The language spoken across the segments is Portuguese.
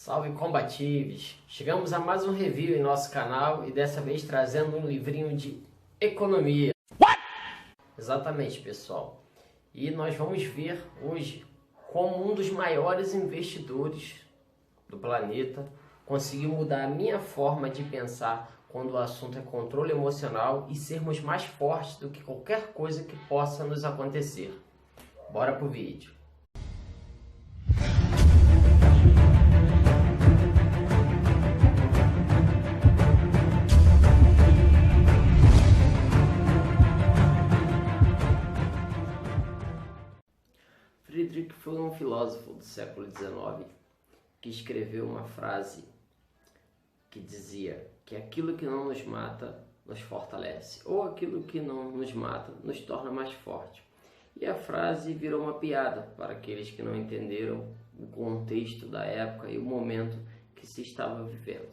Salve combatíveis! Chegamos a mais um review em nosso canal e dessa vez trazendo um livrinho de economia. What? Exatamente, pessoal. E nós vamos ver hoje como um dos maiores investidores do planeta conseguiu mudar a minha forma de pensar quando o assunto é controle emocional e sermos mais fortes do que qualquer coisa que possa nos acontecer. Bora pro vídeo. Friedrich foi um filósofo do século XIX que escreveu uma frase que dizia que aquilo que não nos mata nos fortalece, ou aquilo que não nos mata nos torna mais forte. E a frase virou uma piada para aqueles que não entenderam o contexto da época e o momento que se estava vivendo.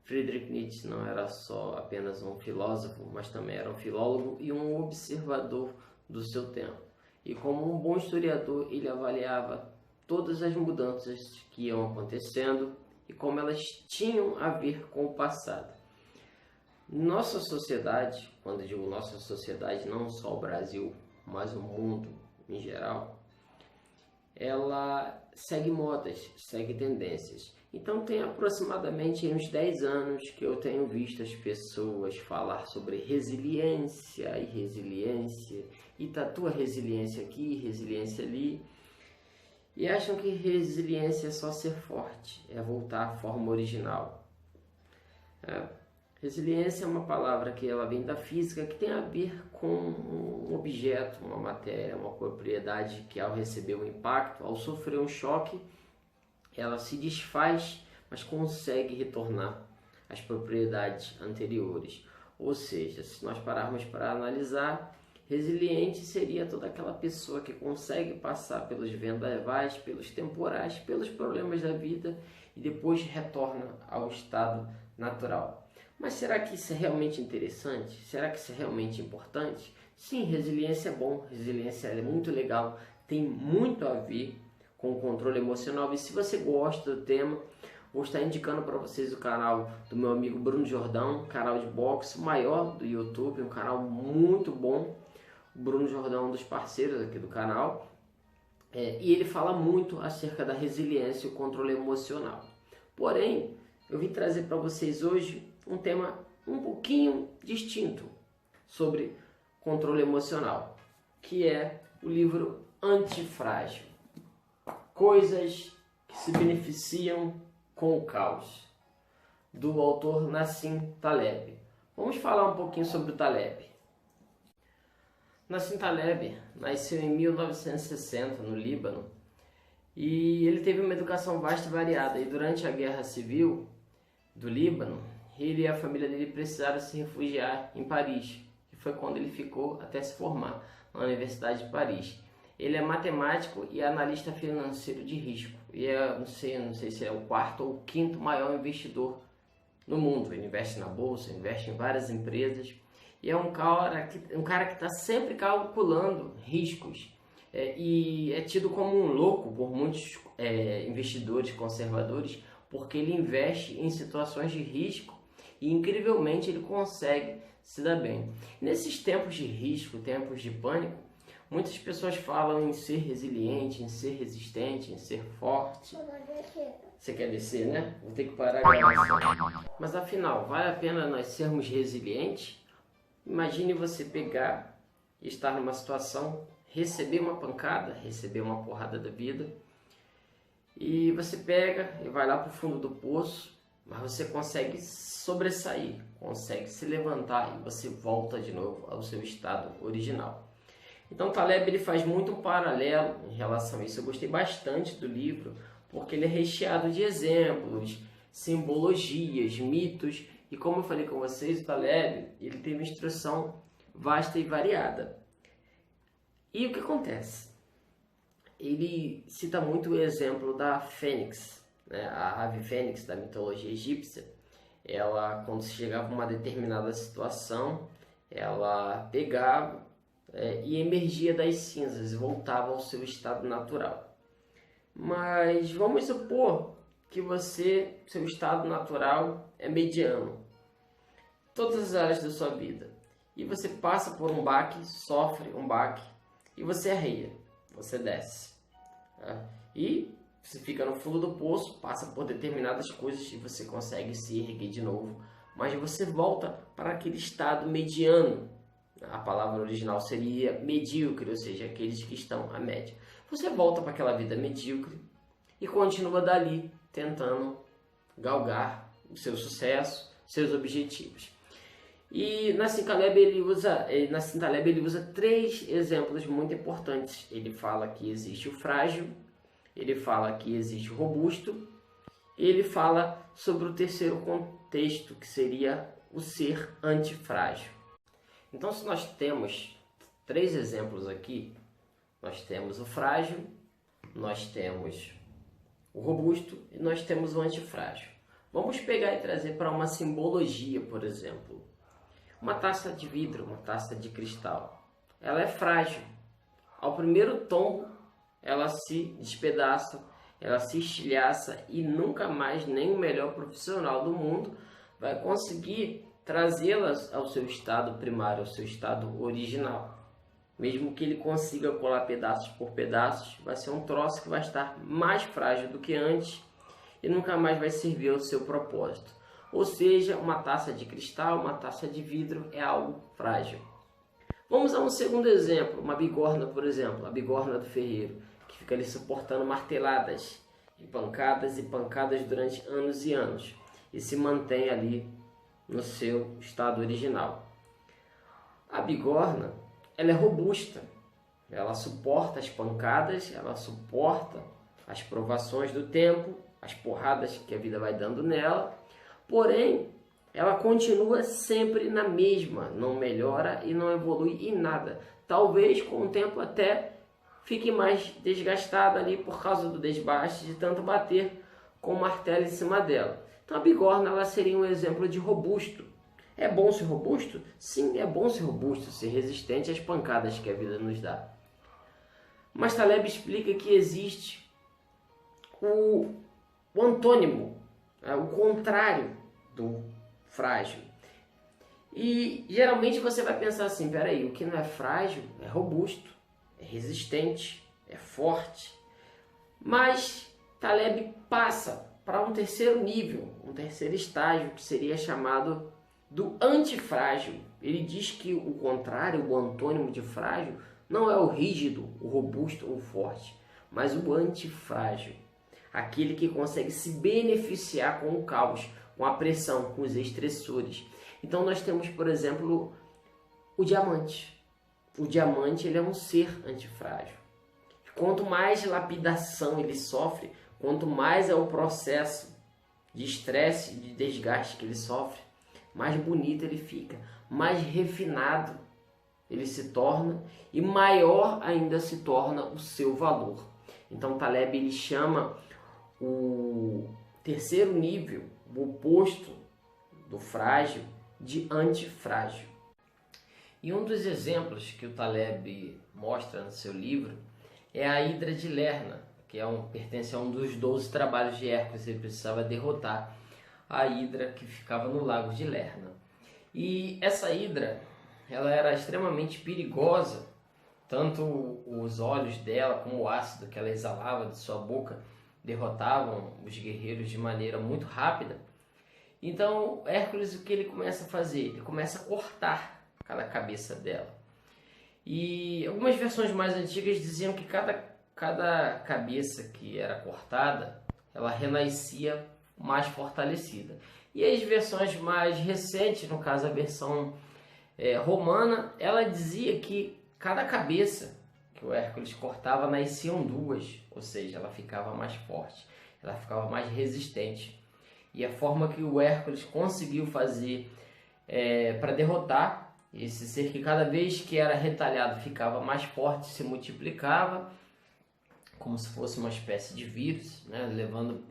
Friedrich Nietzsche não era só apenas um filósofo, mas também era um filólogo e um observador do seu tempo. E como um bom historiador, ele avaliava todas as mudanças que iam acontecendo e como elas tinham a ver com o passado. Nossa sociedade, quando digo nossa sociedade, não só o Brasil, mas o mundo em geral, ela segue modas, segue tendências. Então tem aproximadamente uns 10 anos que eu tenho visto as pessoas falar sobre resiliência e tatua resiliência aqui, resiliência ali, e acham que resiliência é só ser forte, é voltar à forma original. Resiliência é uma palavra que ela vem da física, que tem a ver com um objeto, uma matéria, uma propriedade que ao receber um impacto, ao sofrer um choque, ela se desfaz, mas consegue retornar às propriedades anteriores. Ou seja, se nós pararmos para analisar, resiliente seria toda aquela pessoa que consegue passar pelos vendavais, pelos temporais, pelos problemas da vida e depois retorna ao estado natural. Mas será que isso é realmente interessante? Será que isso é realmente importante? Sim, resiliência é bom, resiliência é muito legal, tem muito a ver com o controle emocional. E se você gosta do tema, vou estar indicando para vocês o canal do meu amigo Bruno Jordão, canal de boxe, o maior do YouTube, um canal muito bom. O Bruno Jordão é um dos parceiros aqui do canal, e ele fala muito acerca da resiliência e o controle emocional. Porém, eu vim trazer para vocês hoje um tema um pouquinho distinto sobre controle emocional, que é o livro Antifrágil. Coisas que se beneficiam com o caos, do autor Nassim Taleb. Vamos falar um pouquinho sobre o Taleb. Nassim Taleb nasceu em 1960 no Líbano e ele teve uma educação vasta e variada. E durante a Guerra Civil do Líbano, ele e a família dele precisaram se refugiar em Paris, que foi quando ele ficou até se formar na Universidade de Paris. Ele é matemático e analista financeiro de risco. E não sei se é o quarto ou o quinto maior investidor no mundo. Ele investe na bolsa, investe em várias empresas. E é um cara que está sempre calculando riscos. E é tido como um louco por muitos investidores conservadores, porque ele investe em situações de risco e incrivelmente ele consegue se dar bem. Nesses tempos de risco, tempos de pânico, muitas pessoas falam em ser resiliente, em ser resistente, em ser forte. Você quer descer, né? Vou ter que parar a gravação. Mas afinal, vale a pena nós sermos resilientes? Imagine você pegar e estar numa situação, receber uma pancada, receber uma porrada da vida, e você pega e vai lá para o fundo do poço, mas você consegue sobressair, consegue se levantar e você volta de novo ao seu estado original. Então Taleb ele faz muito um paralelo em relação a isso. Eu gostei bastante do livro porque ele é recheado de exemplos, simbologias, mitos, e como eu falei com vocês, o Taleb ele tem uma instrução vasta e variada. E o que acontece? Ele cita muito o exemplo da Fênix, né? A ave Fênix da mitologia egípcia. Ela, quando chegava a uma determinada situação, ela pegava e emergia das cinzas e voltava ao seu estado natural. Mas vamos supor que seu estado natural é mediano. Todas as áreas da sua vida. E você passa por um baque, sofre um baque, e você arreia, você desce. Tá? E você fica no fundo do poço, passa por determinadas coisas e você consegue se erguer de novo. Mas você volta para aquele estado mediano. A palavra original seria medíocre, ou seja, aqueles que estão à média. Você volta para aquela vida medíocre e continua dali tentando galgar o seu sucesso, seus objetivos. E Nassim Taleb ele usa 3 exemplos muito importantes. Ele fala que existe o frágil, ele fala que existe o robusto, e ele fala sobre o terceiro contexto, que seria o ser antifrágil. Então, se nós temos 3 exemplos aqui, nós temos o frágil, nós temos o robusto e nós temos o antifrágil. Vamos pegar e trazer para uma simbologia, por exemplo. Uma taça de vidro, uma taça de cristal. Ela é frágil. Ao primeiro tombo, ela se despedaça, ela se estilhaça e nunca mais nem o melhor profissional do mundo vai conseguir trazê-las ao seu estado primário, ao seu estado original. Mesmo que ele consiga colar pedaços por pedaços, vai ser um troço que vai estar mais frágil do que antes e nunca mais vai servir ao seu propósito. Ou seja, uma taça de cristal, uma taça de vidro é algo frágil. Vamos a um segundo exemplo, uma bigorna, por exemplo, a bigorna do ferreiro, que fica ali suportando marteladas e pancadas durante anos e anos e se mantém ali no seu estado original. A bigorna, ela é robusta, ela suporta as pancadas, ela suporta as provações do tempo, as porradas que a vida vai dando nela, porém, ela continua sempre na mesma, não melhora e não evolui em nada. Talvez com o tempo até fique mais desgastada ali por causa do desbaste de tanto bater com o martelo em cima dela. Então a bigorna ela seria um exemplo de robusto. É bom ser robusto? Sim, é bom ser robusto, ser resistente às pancadas que a vida nos dá. Mas Taleb explica que existe o antônimo, o contrário do frágil. E geralmente você vai pensar assim, peraí, o que não é frágil é robusto, é resistente, é forte. Mas Taleb passa para um terceiro nível, um terceiro estágio, que seria chamado do antifrágil. Ele diz que o contrário, o antônimo de frágil, não é o rígido, o robusto ou forte, mas o antifrágil. Aquele que consegue se beneficiar com o caos, com a pressão, com os estressores. Então nós temos, por exemplo, o diamante. O diamante ele é um ser antifrágil. Quanto mais lapidação ele sofre, quanto mais é o processo de estresse, de desgaste que ele sofre, mais bonito ele fica, mais refinado ele se torna e maior ainda se torna o seu valor. Então Taleb ele chama o terceiro nível, o oposto do frágil, de antifrágil. E um dos exemplos que o Taleb mostra no seu livro é a Hidra de Lerna, que pertence a um dos 12 trabalhos de Hércules. Ele precisava derrotar a Hidra que ficava no lago de Lerna. E essa Hidra, ela era extremamente perigosa, tanto os olhos dela como o ácido que ela exalava de sua boca derrotavam os guerreiros de maneira muito rápida. Então Hércules, o que ele começa a fazer? Ele começa a cortar cada cabeça dela. E algumas versões mais antigas diziam que cada cabeça que era cortada, ela renascia mais fortalecida. E as versões mais recentes, no caso a versão romana, ela dizia que cada cabeça que o Hércules cortava nasciam 2, ou seja, ela ficava mais forte, ela ficava mais resistente. E a forma que o Hércules conseguiu fazer para derrotar esse ser, que cada vez que era retalhado ficava mais forte, se multiplicava, como se fosse uma espécie de vírus, né?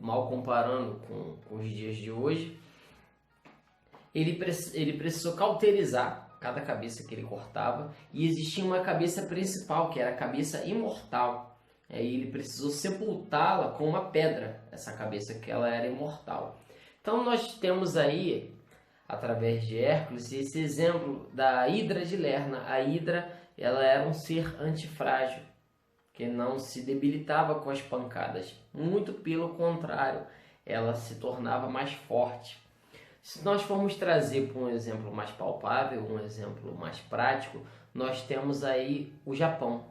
Mal comparando com os dias de hoje, ele precisou cauterizar cada cabeça que ele cortava, e existia uma cabeça principal, que era a cabeça imortal. e ele precisou sepultá-la com uma pedra, essa cabeça, que ela era imortal. Então nós temos aí, através de Hércules, esse exemplo da Hidra de Lerna. A Hidra, ela era um ser antifrágil, que não se debilitava com as pancadas, muito pelo contrário, ela se tornava mais forte. Se nós formos trazer para um exemplo mais palpável, um exemplo mais prático, nós temos aí o Japão.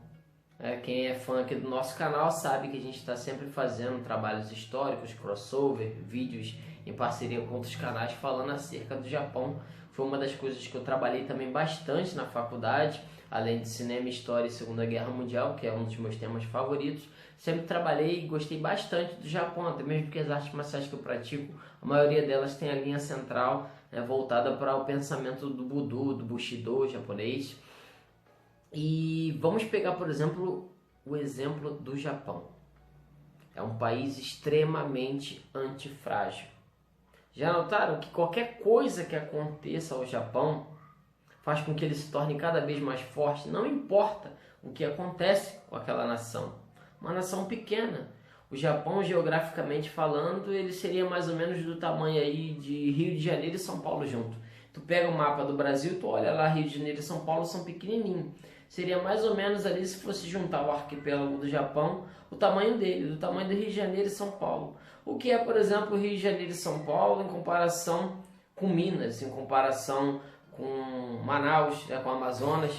Quem é fã aqui do nosso canal sabe que a gente está sempre fazendo trabalhos históricos, crossover, vídeos em parceria com outros canais falando acerca do Japão. Foi uma das coisas que eu trabalhei também bastante na faculdade, além de cinema, história e Segunda Guerra Mundial, que é um dos meus temas favoritos. Sempre trabalhei e gostei bastante do Japão, até mesmo porque as artes marciais que eu pratico, a maioria delas tem a linha central, voltada para o pensamento do Budo, do Bushido japonês. E vamos pegar, por exemplo, o exemplo do Japão. É um país extremamente antifrágil. Já notaram que qualquer coisa que aconteça ao Japão faz com que ele se torne cada vez mais forte? Não importa o que acontece com aquela nação. Uma nação pequena. O Japão, geograficamente falando, ele seria mais ou menos do tamanho aí de Rio de Janeiro e São Paulo junto. Tu pega o mapa do Brasil, tu olha lá, Rio de Janeiro e São Paulo são pequenininhos. Seria mais ou menos ali, se fosse juntar o arquipélago do Japão, o tamanho dele, do tamanho do Rio de Janeiro e São Paulo. O que é, por exemplo, o Rio de Janeiro e São Paulo em comparação com Minas, em comparação com Manaus, com o Amazonas,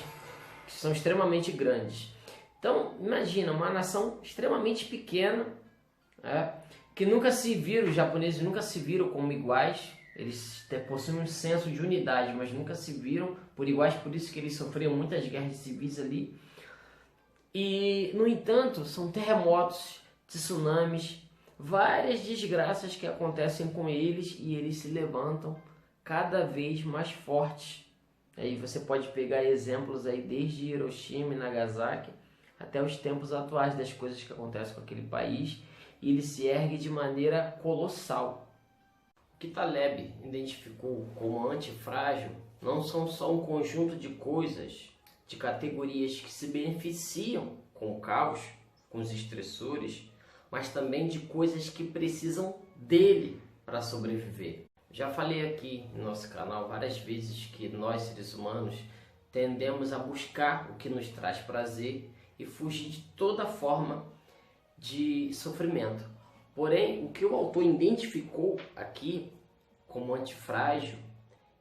que são extremamente grandes. Então, imagina, uma nação extremamente pequena, que nunca se viram, os japoneses nunca se viram como iguais. Eles possuem um senso de unidade, mas nunca se viram por iguais, por isso que eles sofriam muitas guerras civis ali. E, no entanto, são terremotos, tsunamis, várias desgraças que acontecem com eles e eles se levantam cada vez mais fortes. Aí você pode pegar exemplos aí desde Hiroshima e Nagasaki até os tempos atuais das coisas que acontecem com aquele país, e ele se ergue de maneira colossal. O que Taleb identificou como antifrágil não são só um conjunto de coisas, de categorias que se beneficiam com o caos, com os estressores, mas também de coisas que precisam dele para sobreviver. Já falei aqui no nosso canal várias vezes que nós, seres humanos, tendemos a buscar o que nos traz prazer e fugir de toda forma de sofrimento. Porém, o que o autor identificou aqui como antifrágil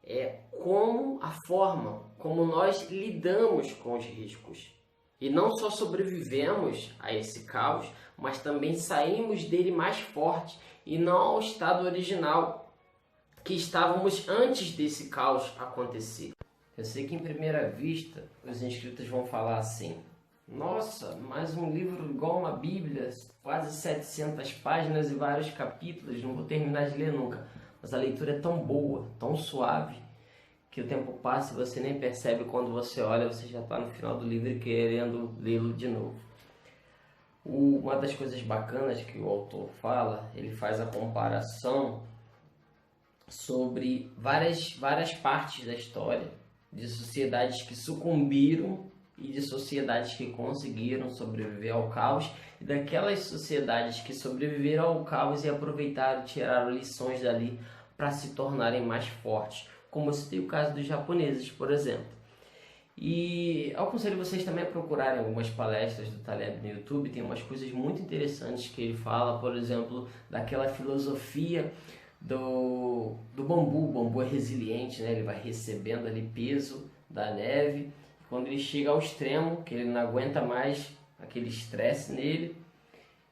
é como a forma como nós lidamos com os riscos. E não só sobrevivemos a esse caos, mas também saímos dele mais forte e não ao estado original que estávamos antes desse caos acontecer. Eu sei que em primeira vista os inscritos vão falar assim: nossa, mais um livro igual uma Bíblia, quase 700 páginas e vários capítulos, não vou terminar de ler nunca. Mas a leitura é tão boa, tão suave, que o tempo passa e você nem percebe. Quando você olha, você já está no final do livro querendo lê-lo de novo. Uma das coisas bacanas que o autor fala, ele faz a comparação sobre várias partes da história, de sociedades que sucumbiram e de sociedades que conseguiram sobreviver ao caos, e daquelas sociedades que sobreviveram ao caos e aproveitaram, tiraram lições dali para se tornarem mais fortes, como eu citei o caso dos japoneses, por exemplo. E eu aconselho vocês também a procurarem algumas palestras do Taleb no YouTube. Tem umas coisas muito interessantes que ele fala, por exemplo, daquela filosofia do bambu. O bambu é resiliente, né? Ele vai recebendo ali peso da neve. Quando ele chega ao extremo, que ele não aguenta mais aquele estresse nele,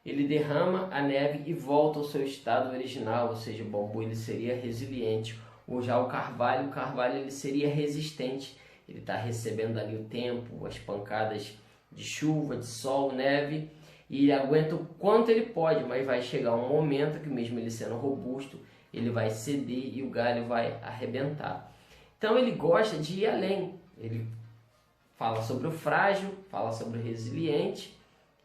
ele derrama a neve e volta ao seu estado original, ou seja, o bambu ele seria resiliente. Ou já o carvalho ele seria resistente. Ele está recebendo ali o tempo, as pancadas de chuva, de sol, neve, e ele aguenta o quanto ele pode, mas vai chegar um momento que mesmo ele sendo robusto, ele vai ceder e o galho vai arrebentar. Então ele gosta de ir além. Ele fala sobre o frágil, fala sobre o resiliente,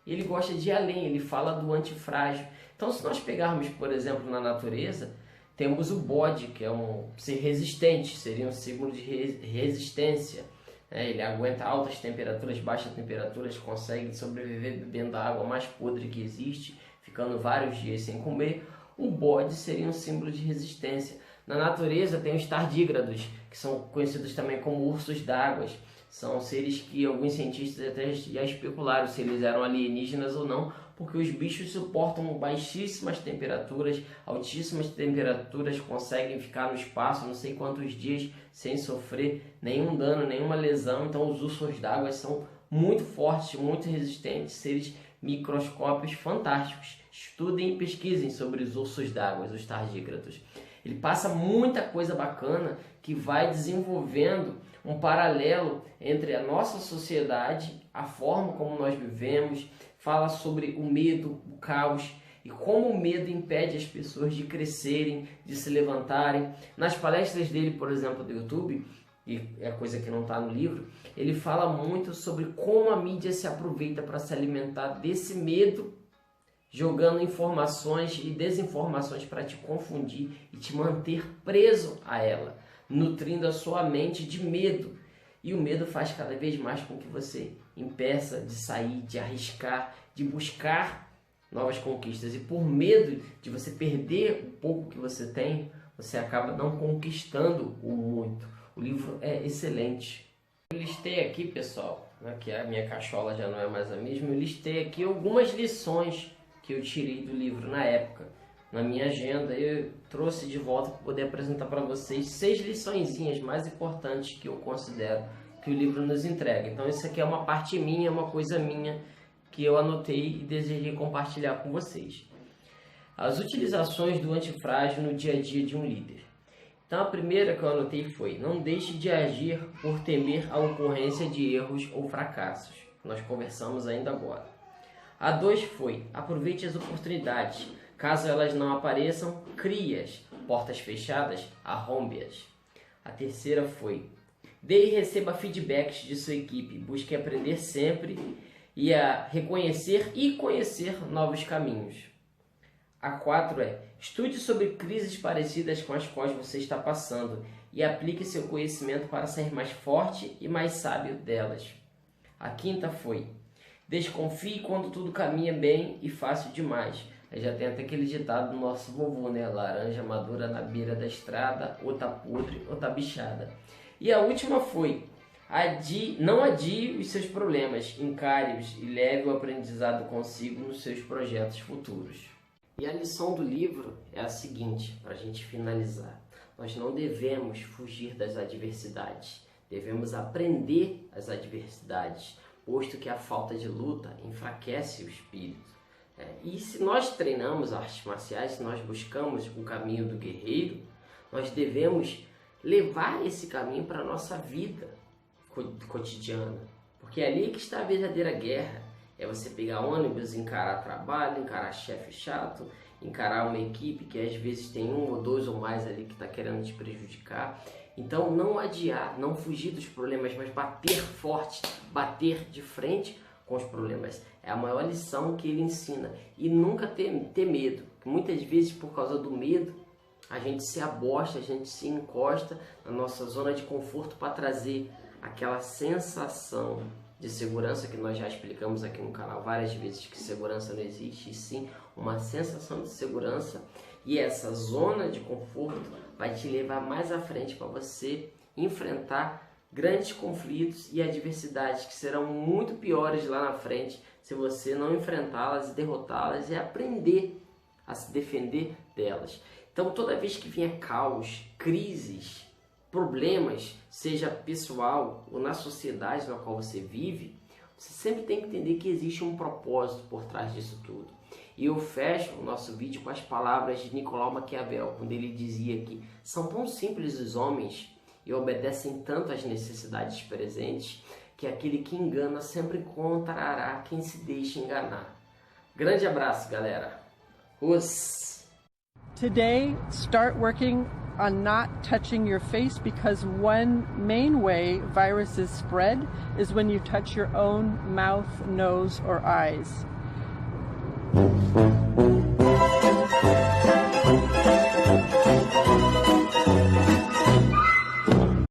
e ele gosta de ir além, ele fala do antifrágil. Então, se nós pegarmos, por exemplo, na natureza, temos o bode, que é um ser resistente, seria um símbolo de resistência. Ele aguenta altas temperaturas, baixas temperaturas, consegue sobreviver bebendo a água mais podre que existe, ficando vários dias sem comer. O bode seria um símbolo de resistência. Na natureza tem os tardígrados, que são conhecidos também como ursos d'água. São seres que alguns cientistas até já especularam se eles eram alienígenas ou não, porque os bichos suportam baixíssimas temperaturas, altíssimas temperaturas, conseguem ficar no espaço não sei quantos dias sem sofrer nenhum dano, nenhuma lesão. Então os ursos d'água são muito fortes, muito resistentes, seres microscópios fantásticos. Estudem e pesquisem sobre os ursos d'água, os tardígrados. Ele passa muita coisa bacana que vai desenvolvendo um paralelo entre a nossa sociedade, a forma como nós vivemos, fala sobre o medo, o caos e como o medo impede as pessoas de crescerem, de se levantarem. Nas palestras dele, por exemplo, do YouTube, e é coisa que não está no livro, ele fala muito sobre como a mídia se aproveita para se alimentar desse medo, jogando informações e desinformações para te confundir e te manter preso a ela, nutrindo a sua mente de medo. E o medo faz cada vez mais com que você impeça de sair, de arriscar, de buscar novas conquistas. E por medo de você perder o pouco que você tem, você acaba não conquistando o muito. O livro é excelente. Eu listei aqui, pessoal, que a minha cachola já não é mais a mesma, eu listei aqui algumas lições que eu tirei do livro na época. Na minha agenda, eu trouxe de volta para poder apresentar para vocês 6 liçõezinhas mais importantes que eu considero que o livro nos entrega. Então isso aqui é uma parte minha, uma coisa minha que eu anotei e desejei compartilhar com vocês. As utilizações do antifrágil no dia a dia de um líder. Então a primeira que eu anotei foi: não deixe de agir por temer a ocorrência de erros ou fracassos. Nós conversamos ainda agora. A 2 foi: aproveite as oportunidades. Caso elas não apareçam, crie-as. Portas fechadas, arrombe-as. A terceira foi: dê e receba feedbacks de sua equipe. Busque aprender sempre e a reconhecer e conhecer novos caminhos. A 4 é: estude sobre crises parecidas com as quais você está passando e aplique seu conhecimento para sair mais forte e mais sábio delas. A 5ª foi: desconfie quando tudo caminha bem e fácil demais. Aí já tem até aquele ditado do nosso vovô, né? Laranja madura na beira da estrada, ou tá podre ou tá bichada. E a última foi: não adie os seus problemas, encare-os e leve o aprendizado consigo nos seus projetos futuros. E a lição do livro é a seguinte, para a gente finalizar: nós não devemos fugir das adversidades, devemos aprender as adversidades, posto que a falta de luta enfraquece o espírito. E se nós treinamos artes marciais, se nós buscamos o caminho do guerreiro, nós devemos levar esse caminho para a nossa vida cotidiana, porque é ali que está a verdadeira guerra. É você pegar ônibus, encarar trabalho, encarar chefe chato, encarar uma equipe que às vezes tem 1 ou 2 ou mais ali que está querendo te prejudicar. Então não adiar, não fugir dos problemas, mas bater forte, bater de frente com os problemas. É a maior lição que ele ensina. E nunca ter medo. Muitas vezes por causa do medo, a gente se abosta, a gente se encosta na nossa zona de conforto para trazer aquela sensação de segurança que nós já explicamos aqui no canal várias vezes, que segurança não existe, e sim uma sensação de segurança. E essa zona de conforto vai te levar mais à frente para você enfrentar grandes conflitos e adversidades que serão muito piores lá na frente se você não enfrentá-las e derrotá-las e aprender a se defender delas. Então toda vez que vier caos, crises, problemas, seja pessoal ou na sociedade na qual você vive, você sempre tem que entender que existe um propósito por trás disso tudo. E eu fecho o nosso vídeo com as palavras de Nicolau Maquiavel, quando ele dizia que são tão simples os homens e obedecem tanto às necessidades presentes, que aquele que engana sempre encontrará quem se deixa enganar. Grande abraço, galera. Today, start working on not touching your face, because one main way viruses spread is when you touch your own mouth, nose, or eyes.